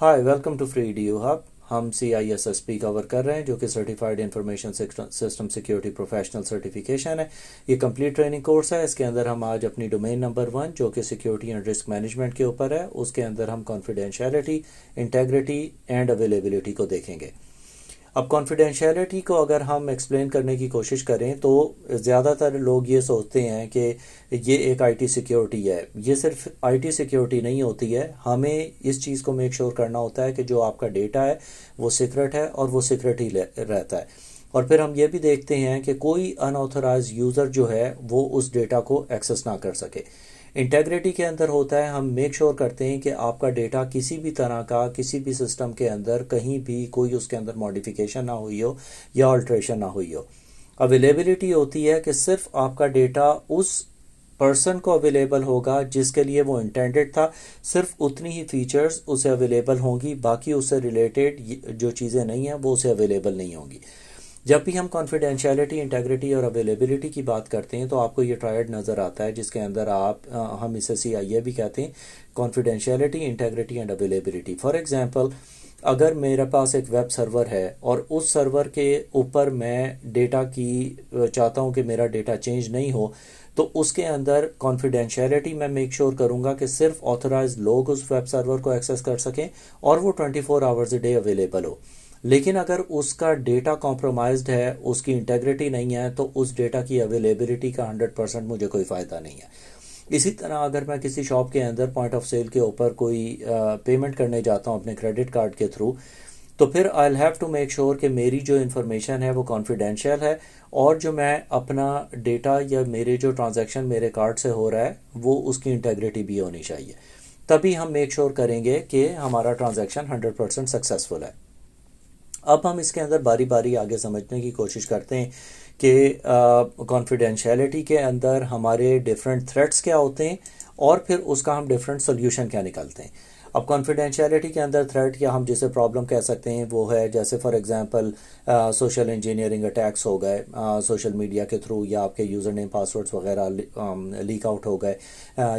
Hi welcome to free D hub. हम CISSP cover कर रहे हैं जो कि certified information system security professional certification है। ये कंप्लीट ट्रेनिंग कोर्स है। इसके अंदर हम आज अपनी डोमेन नंबर 1 जो कि सिक्योरिटी एंड रिस्क मैनेजमेंट के ऊपर है, उसके अंदर हम कॉन्फिडेंशियलिटी, इंटेग्रिटी एंड अवेलेबिलिटी को देखेंगे। अब कॉन्फिडेंशियलिटी को अगर हम एक्सप्लेन करने की कोशिश करें तो ज़्यादातर लोग ये सोचते हैं कि ये एक IT सिक्योरिटी है। ये सिर्फ IT सिक्योरिटी नहीं होती है, हमें इस चीज़ को मेक श्योर करना होता है कि जो आपका डेटा है वो सीक्रेट है और वो सीक्रेट ही रहता है। और फिर हम ये भी देखते हैं कि कोई अनऑथराइज यूज़र जो है वो उस डेटा को एक्सेस ना कर सके। इंटेग्रिटी के अंदर होता है हम मेक श्योर करते हैं कि आपका डेटा किसी भी तरह का किसी भी सिस्टम के अंदर कहीं भी कोई उसके अंदर मॉडिफिकेशन ना हुई हो या अल्ट्रेशन ना हुई हो। अवेलेबिलिटी होती है कि सिर्फ आपका डेटा उस पर्सन को अवेलेबल होगा जिसके लिए वो इंटेंडेड था, सिर्फ उतनी ही फीचर्स उसे अवेलेबल होंगी, बाकी उससे रिलेटेड जो चीज़ें नहीं हैं वो उसे अवेलेबल नहीं होंगी। जब भी हम कॉन्फिडेंशियलिटी, इंटेग्रिटी और अवेलेबिलिटी की बात करते हैं तो आपको ये ट्रायड नज़र आता है जिसके अंदर हम इसे CIA भी कहते हैं, confidentiality, integrity and availability. For example, अगर मेरे पास एक वेब सर्वर है और उस सर्वर के ऊपर मैं डेटा की चाहता हूँ कि मेरा डेटा चेंज नहीं हो, तो उसके अंदर कॉन्फिडेंशियलिटी मैं मेक श्योर करूँगा कि सिर्फ ऑथराइज लोग उस वेब सर्वर को एक्सेस कर सकें और वो 24 आवर्स डे अवेलेबल हो। लेकिन अगर उसका डेटा कॉम्प्रोमाइज्ड है, उसकी इंटेग्रिटी नहीं है, तो उस डेटा की अवेलेबिलिटी का 100% मुझे कोई फ़ायदा नहीं है। इसी तरह अगर मैं किसी शॉप के अंदर पॉइंट ऑफ सेल के ऊपर कोई पेमेंट करने जाता हूँ अपने क्रेडिट कार्ड के थ्रू, तो फिर I will have to make sure कि मेरी जो इन्फॉर्मेशन है वो कॉन्फिडेंशियल है और जो मैं अपना डेटा या मेरे जो ट्रांजैक्शन मेरे कार्ड से हो रहा है वो उसकी इंटेग्रिटी भी होनी चाहिए। तभी हम मेक श्योर करेंगे कि हमारा ट्रांजैक्शन 100% सक्सेसफुल है। अब हम इसके अंदर बारी बारी आगे समझने की कोशिश करते हैं कि कॉन्फिडेंशियलिटी के अंदर हमारे डिफरेंट थ्रेट्स क्या होते हैं और फिर उसका हम डिफरेंट सोल्यूशन क्या निकालते हैं। अब कॉन्फिडेंशियलिटी के अंदर थ्रेट या हम जिसे प्रॉब्लम कह सकते हैं वो है, जैसे for example social engineering attacks हो गए, सोशल मीडिया के थ्रू या आपके यूज़र नेम पासवर्ड्स वगैरह लीक आउट हो गए,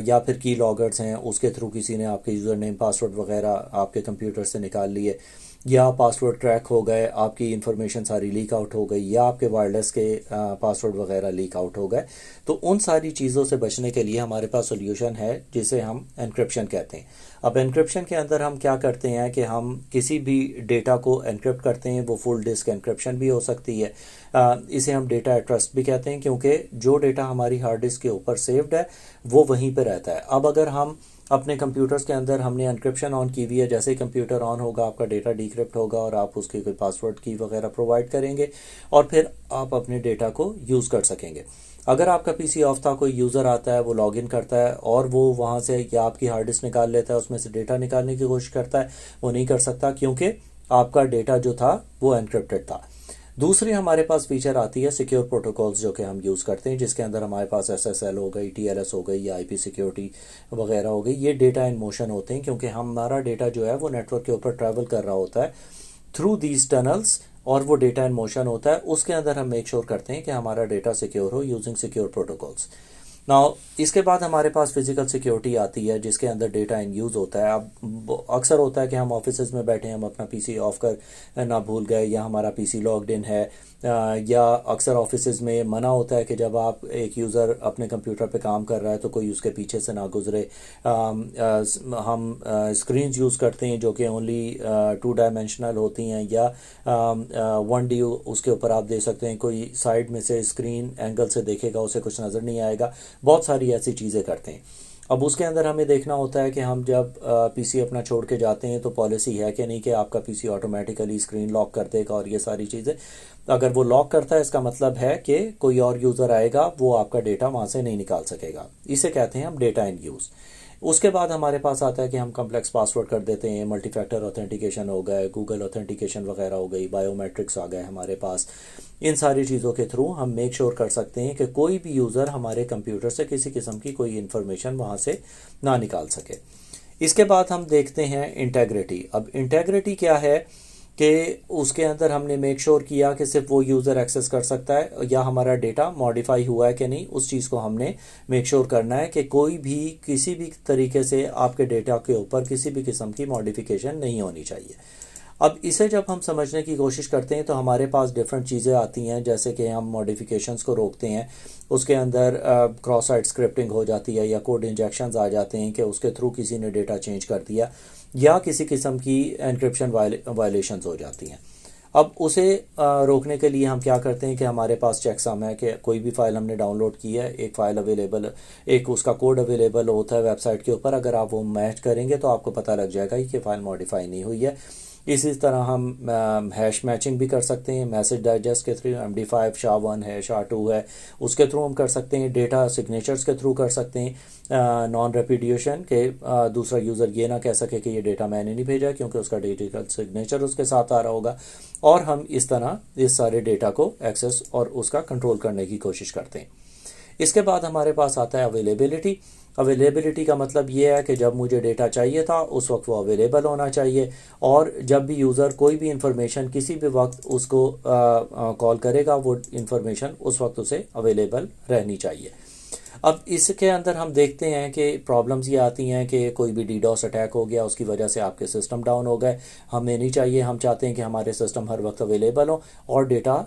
या फिर की लॉगर्स हैं उसके थ्रू किसी ने आपके यूज़र नेम पासवर्ड वगैरह आपके कंप्यूटर से निकाल लिए, या पासवर्ड क्रैक हो गए, आपकी इन्फॉर्मेशन सारी लीक आउट हो गई, या आपके वायरलेस के पासवर्ड वगैरह लीक आउट हो गए। तो उन सारी चीज़ों से बचने के लिए हमारे पास सोल्यूशन है जिसे हम एन्क्रिप्शन कहते हैं। अब एन्क्रिप्शन के अंदर हम क्या करते हैं कि हम किसी भी डेटा को एन्क्रिप्ट करते हैं, वो फुल डिस्क एन्क्रिप्शन भी हो सकती है। इसे हम डेटा एट रेस्ट भी कहते हैं क्योंकि जो डेटा हमारी हार्ड डिस्क के ऊपर सेव्ड है वो वहीं पर रहता है। अब अगर हम अपने कंप्यूटर्स के अंदर हमने एन्क्रिप्शन ऑन की हुई है, जैसे ही कंप्यूटर ऑन होगा आपका डेटा डिक्रिप्ट होगा और आप उसके कोई पासवर्ड की वगैरह प्रोवाइड करेंगे और फिर आप अपने डेटा को यूज़ कर सकेंगे। अगर आपका PC ऑफ था, कोई यूज़र आता है, वो लॉगिन करता है और वो वहाँ से या आपकी हार्ड डिस्क निकाल लेता है, उसमें से डेटा निकालने की कोशिश करता है, वो नहीं कर सकता क्योंकि आपका डेटा जो था वो एन्क्रिप्टेड था। दूसरी हमारे पास फीचर आती है सिक्योर प्रोटोकॉल्स जो कि हम यूज़ करते हैं, जिसके अंदर हमारे पास SSL हो गई, TLS हो गई या IP सिक्योरिटी वगैरह हो गई। ये डेटा इन मोशन होते हैं क्योंकि हमारा डेटा जो है वो नेटवर्क के ऊपर ट्रैवल कर रहा होता है थ्रू दीज टनल्स और वो डेटा इन मोशन होता है। उसके अंदर हम मेक श्योर करते हैं कि हमारा डेटा सिक्योर हो यूजिंग सिक्योर प्रोटोकॉल्स। नाउ इसके बाद हमारे पास फिजिकल सिक्योरिटी आती है जिसके अंदर डेटा इन यूज़ होता है। अब अक्सर होता है कि हम ऑफिस में बैठे हैं, हम अपना PC ऑफ कर ना भूल गए या हमारा PC लॉग्ड इन है, या अक्सर ऑफिस में मना होता है कि जब आप एक यूज़र अपने कंप्यूटर पे काम कर रहा है तो कोई उसके पीछे से ना गुजरे। हम स्क्रीन्स यूज़ करते हैं जो कि ओनली 2 डायमेंशनल होती हैं या 1D उसके ऊपर आप दे सकते हैं, कोई साइड में से स्क्रीन एंगल से देखेगा उसे कुछ नज़र नहीं आएगा। बहुत सारी ऐसी चीज़ें करते हैं। अब उसके अंदर हमें देखना होता है कि हम जब PC अपना छोड़ के जाते हैं तो पॉलिसी है कि नहीं कि आपका PC ऑटोमेटिकली स्क्रीन लॉक कर देगा और ये सारी चीज़ें। अगर वो लॉक करता है इसका मतलब है कि कोई और यूज़र आएगा, वो आपका डेटा वहाँ से नहीं निकाल सकेगा। इसे कहते हैं हम डेटा इन यूज़। उसके बाद हमारे पास आता है कि हम कम्प्लेक्स पासवर्ड कर देते हैं, मल्टी फैक्टर ऑथेंटिकेशन हो गए, गूगल ऑथेंटिकेशन वगैरह हो गई, बायोमेट्रिक्स आ गए हमारे पास। इन सारी चीज़ों के थ्रू हम मेक श्योर कर सकते हैं कि कोई भी यूज़र हमारे कंप्यूटर से किसी किस्म की कोई इन्फॉर्मेशन वहाँ से ना निकाल सके। इसके बाद हम देखते हैं इंटेग्रिटी। अब इंटेग्रिटी क्या है کہ اس کے اندر ہم نے میک شور کیا کہ صرف وہ یوزر ایکسیس کر سکتا ہے یا ہمارا ڈیٹا ماڈیفائی ہوا ہے کہ نہیں، اس چیز کو ہم نے میک شور کرنا ہے کہ کوئی بھی کسی بھی طریقے سے آپ کے ڈیٹا کے اوپر کسی بھی قسم کی ماڈیفیکیشن نہیں ہونی چاہیے۔ اب اسے جب ہم سمجھنے کی کوشش کرتے ہیں تو ہمارے پاس ڈیفرنٹ چیزیں آتی ہیں، جیسے کہ ہم ماڈیفیکیشنز کو روکتے ہیں، اس کے اندر کراس سائٹ اسکرپٹنگ ہو جاتی ہے یا کوڈ انجیکشنز آ جاتے ہیں کہ اس کے تھرو کسی نے ڈیٹا چینج کر دیا یا کسی قسم کی انکرپشن وائلیشنز ہو جاتی ہیں۔ اب اسے روکنے کے لیے ہم کیا کرتے ہیں کہ ہمارے پاس چیک سم ہے کہ کوئی بھی فائل ہم نے ڈاؤن لوڈ کی ہے، ایک فائل اویلیبل، ایک اس کا کوڈ اویلیبل ہوتا ہے ویب سائٹ کے اوپر، اگر آپ وہ میچ کریں گے تو آپ کو پتہ لگ جائے گا کہ فائل ماڈیفائی نہیں ہوئی ہے۔ اسی طرح ہم ہیش میچنگ بھی کر سکتے ہیں، میسج ڈائجسٹ کے تھرو MD5 SHA-1 ہے SHA-2 ہے، اس کے تھرو ہم کر سکتے ہیں، ڈیٹا سگنیچرز کے تھرو کر سکتے ہیں، نان ریپیڈیشن کہ دوسرا یوزر یہ نہ کہہ سکے کہ یہ ڈیٹا میں نے نہیں بھیجا کیونکہ اس کا ڈیجیٹل سگنیچر اس کے ساتھ آ رہا ہوگا، اور ہم اس طرح اس سارے ڈیٹا کو ایکسیس اور اس کا کنٹرول کرنے کی کوشش کرتے ہیں۔ اس کے بعد ہمارے پاس آتا ہے اویلیبلٹی۔ اویلیبلٹی کا مطلب یہ ہے کہ جب مجھے ڈیٹا چاہیے تھا اس وقت وہ اویلیبل ہونا چاہیے، اور جب بھی یوزر کوئی بھی انفارمیشن کسی بھی وقت اس کو کال کرے گا وہ انفارمیشن اس وقت اسے اویلیبل رہنی چاہیے۔ اب اس کے اندر ہم دیکھتے ہیں کہ پرابلمز یہ آتی ہیں کہ کوئی بھی ڈیڈوس اٹیک ہو گیا، اس کی وجہ سے آپ کے سسٹم ڈاؤن ہو گئے، ہمیں نہیں چاہیے، ہم چاہتے ہیں کہ ہمارے سسٹم ہر وقت اویلیبل ہو اور ڈیٹا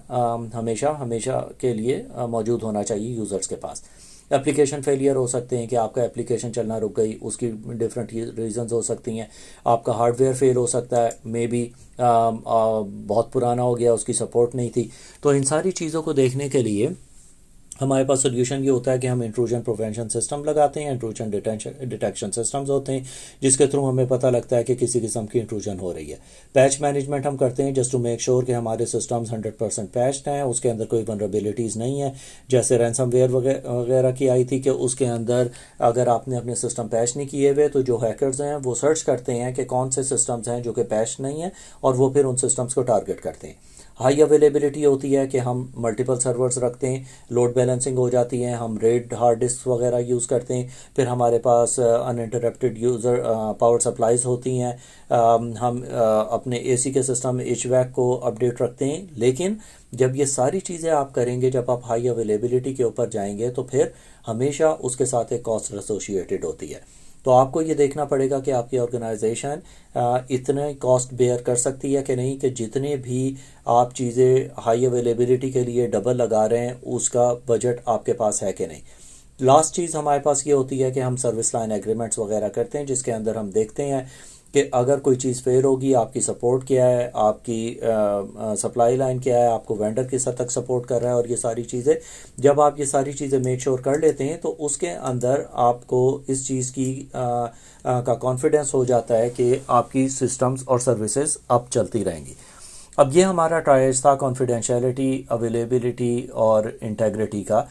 ہمیشہ کے لیے موجود ہونا چاہیے یوزرز کے پاس۔ اپلیکیشن فیلئر ہو سکتے ہیں کہ آپ کا اپلیکیشن چلنا رک گئی، اس کی ڈفرینٹ ریزنز ہو سکتی ہیں، آپ کا ہارڈ ویئر فیل ہو سکتا ہے، مے بی بہت پرانا ہو گیا، اس کی سپورٹ نہیں تھی۔ تو ان ساری چیزوں کو دیکھنے کے لیے ہمارے پاس سولوشن یہ ہوتا ہے کہ ہم انٹروجن پروینشن سسٹم لگاتے ہیں، انٹروجن ڈیٹیکشن سسٹمز ہوتے ہیں جس کے تھرو ہمیں پتہ لگتا ہے کہ کسی قسم کی انٹروجن ہو رہی ہے۔ پیچ مینجمنٹ ہم کرتے ہیں جسٹ ٹو میک شور کہ ہمارے سسٹمز 100% پیچڈ ہیں، اس کے اندر کوئی ولنریبلٹیز نہیں ہیں، جیسے رینسم ویئر وغیرہ کی آئی تھی کہ اس کے اندر اگر آپ نے اپنے سسٹم پیچ نہیں کیے ہوئے تو جو ہیکرز ہیں وہ سرچ کرتے ہیں کہ کون سے سسٹمز ہیں جو کہ پیچ نہیں ہیں اور وہ پھر ان سسٹمز کو ٹارگٹ کرتے ہیں۔ ہائی اویلیبلٹی ہوتی ہے کہ ہم ملٹیپل سرورز رکھتے ہیں، لوڈ بیلنسنگ ہو جاتی ہے، ہم ریڈ ہارڈ ڈسک وغیرہ یوز کرتے ہیں، پھر ہمارے پاس انٹرپٹیڈ یوزر پاور سپلائیز ہوتی ہیں، ہم اپنے AC کے سسٹم HVAC کو اپڈیٹ رکھتے ہیں۔ لیکن جب یہ ساری چیزیں آپ کریں گے، جب آپ ہائی اویلیبلٹی کے اوپر جائیں گے تو پھر ہمیشہ اس کے ساتھ ایک کاسٹ ایسوسیٹڈ ہوتی ہے۔ تو آپ کو یہ دیکھنا پڑے گا کہ آپ کی آرگنائزیشن اتنے کاسٹ بیئر کر سکتی ہے کہ نہیں، کہ جتنے بھی آپ چیزیں ہائی اویلیبلٹی کے لیے ڈبل لگا رہے ہیں اس کا بجٹ آپ کے پاس ہے کہ نہیں۔ لاسٹ چیز ہمارے پاس یہ ہوتی ہے کہ ہم سروس لائن ایگریمنٹس وغیرہ کرتے ہیں جس کے اندر ہم دیکھتے ہیں کہ اگر کوئی چیز فیل ہوگی، آپ کی سپورٹ کیا ہے، آپ کی سپلائی لائن کیا ہے، آپ کو وینڈر کس حد تک سپورٹ کر رہا ہے، اور یہ ساری چیزیں جب آپ یہ ساری چیزیں میک شور کر لیتے ہیں تو اس کے اندر آپ کو اس چیز کی کا کانفیڈنس ہو جاتا ہے کہ آپ کی سسٹمز اور سروسز اب چلتی رہیں گی۔ اب یہ ہمارا ٹرائیج تھا کانفیڈینشیلٹی، اویلیبلٹی اور انٹیگریٹی کا،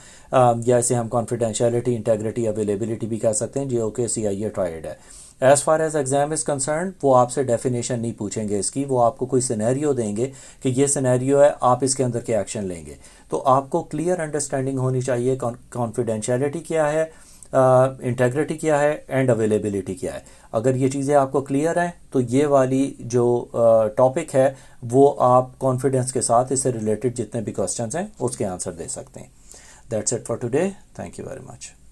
یا اسے ہم کانفیڈینشیلٹی، انٹیگریٹی، اویلیبلٹی بھی کہہ سکتے ہیں، جو کہ CIA ٹرائیڈ ہے۔ As far as exam is concerned وہ آپ سے ڈیفینیشن نہیں پوچھیں گے اس کی، وہ آپ کو کوئی سینیریو دیں گے کہ یہ سینیریو ہے، آپ اس کے اندر کیا ایکشن لیں گے۔ تو آپ کو کلیئر انڈرسٹینڈنگ ہونی چاہیے کانفیڈینشیلٹی کیا ہے، انٹیگریٹی کیا ہے، اینڈ اویلیبلٹی کیا ہے۔ اگر یہ چیزیں آپ کو کلیئر ہیں تو یہ والی جو ٹاپک ہے وہ آپ کانفیڈنس کے ساتھ اس سے ریلیٹڈ جتنے بھی کوسچنز ہیں اس کے آنسر دے سکتے ہیں۔ That's it for today, thank you very much.